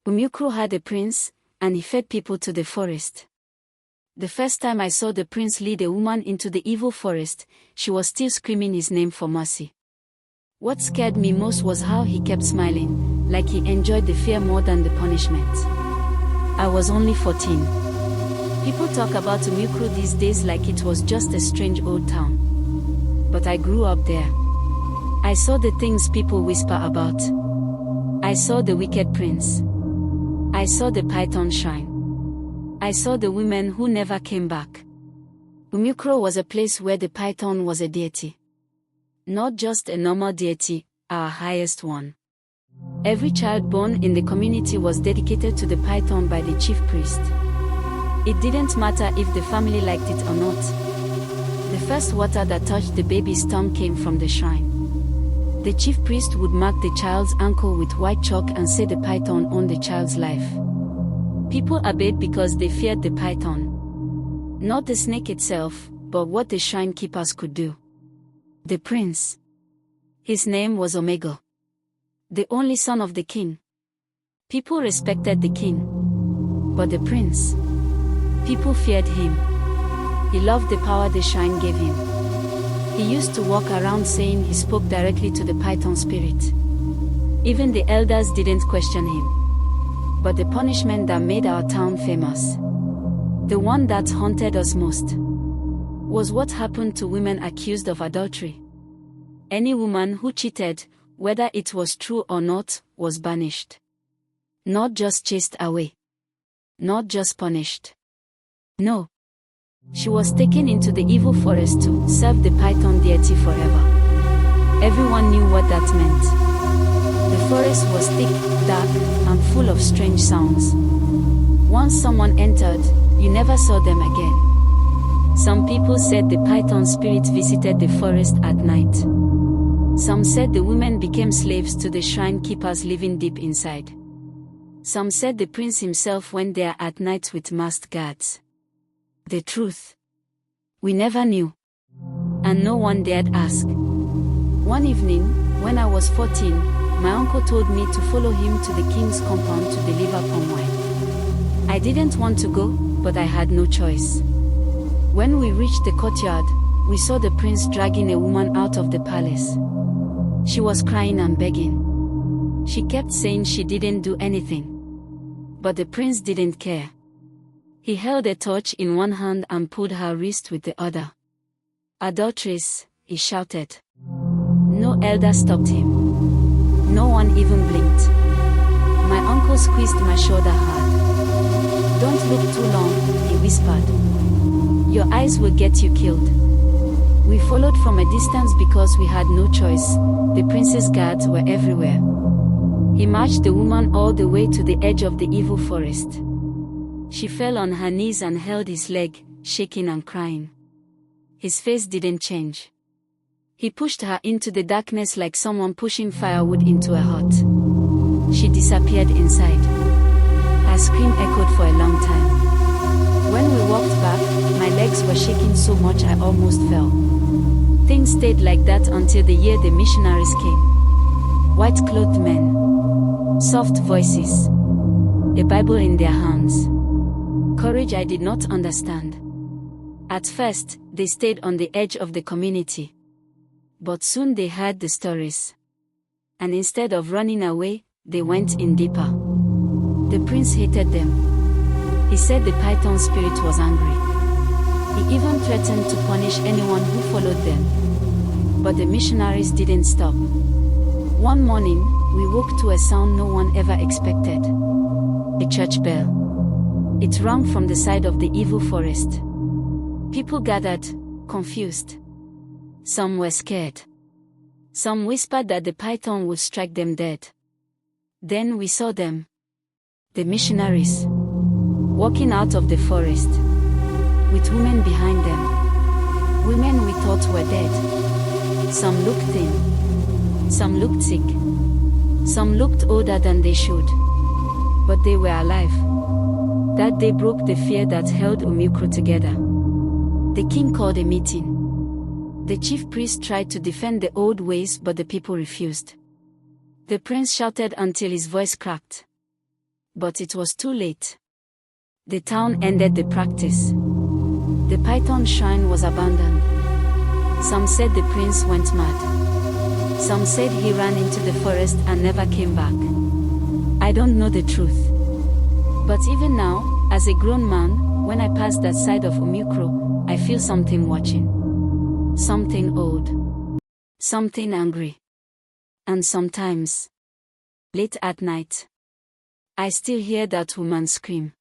Umukro had a prince, and he fed people to the forest. The first time I saw the prince lead a woman into the evil forest, she was still screaming his name for mercy. What scared me most was how he kept smiling, like he enjoyed the fear more than the punishment. I was only 14. People talk about Umukro these days like it was just a strange old town. But I grew up there. I saw the things people whisper about. I saw the wicked prince. I saw the python shrine. I saw the women who never came back. Umukro was a place where the python was a deity. Not just a normal deity, our highest one. Every child born in the community was dedicated to the python by the chief priest. It didn't matter if the family liked it or not. The first water that touched the baby's tongue came from the shrine. The chief priest would mark the child's ankle with white chalk and say the python owned the child's life. People obeyed because they feared the python. Not the snake itself, but what the shrine keepers could do. The prince. His name was Omega. The only son of the king. People respected the king. But the prince. People feared him. He loved the power the shrine gave him. He used to walk around saying he spoke directly to the python spirit. Even the elders didn't question him. But the punishment that made our town famous, the one that haunted us most, was what happened to women accused of adultery. Any woman who cheated, whether it was true or not, was banished. Not just chased away. Not just punished. No. She was taken into the evil forest to serve the python deity forever. Everyone knew what that meant. The forest was thick, dark, and full of strange sounds. Once someone entered, you never saw them again. Some people said the python spirit visited the forest at night. Some said the women became slaves to the shrine keepers living deep inside. Some said the prince himself went there at night with masked guards. The truth, we never knew. And no one dared ask. One evening, when I was 14, my uncle told me to follow him to the king's compound to deliver palm wine. I didn't want to go, but I had no choice. When we reached the courtyard, we saw the prince dragging a woman out of the palace. She was crying and begging. She kept saying she didn't do anything. But the prince didn't care. He held a torch in one hand and pulled her wrist with the other. "Adulteress," he shouted. No elder stopped him. No one even blinked. My uncle squeezed my shoulder hard. "Don't look too long," he whispered. "Your eyes will get you killed." We followed from a distance because we had no choice. The prince's guards were everywhere. He marched the woman all the way to the edge of the evil forest. She fell on her knees and held his leg, shaking and crying. His face didn't change. He pushed her into the darkness like someone pushing firewood into a hut. She disappeared inside. Her scream echoed for a long time. When we walked back, my legs were shaking so much I almost fell. Things stayed like that until the year the missionaries came. White-clothed men. Soft voices. A Bible in their hands. Courage I did not understand. At first, they stayed on the edge of the community. But soon they heard the stories. And instead of running away, they went in deeper. The prince hated them. He said the python spirit was angry. He even threatened to punish anyone who followed them. But the missionaries didn't stop. One morning, we woke to a sound no one ever expected. A church bell. It rang from the side of the evil forest. People gathered, confused. Some were scared. Some whispered that the python would strike them dead. Then we saw them. The missionaries. Walking out of the forest. With women behind them. Women we thought were dead. Some looked thin. Some looked sick. Some looked older than they should. But they were alive. That day broke the fear that held Umukro together. The king called a meeting. The chief priest tried to defend the old ways, but the people refused. The prince shouted until his voice cracked. But it was too late. The town ended the practice. The python shrine was abandoned. Some said the prince went mad. Some said he ran into the forest and never came back. I don't know the truth. But even now, as a grown man, when I pass that side of Umukro, I feel something watching. Something old. Something angry. And sometimes, late at night, I still hear that woman scream.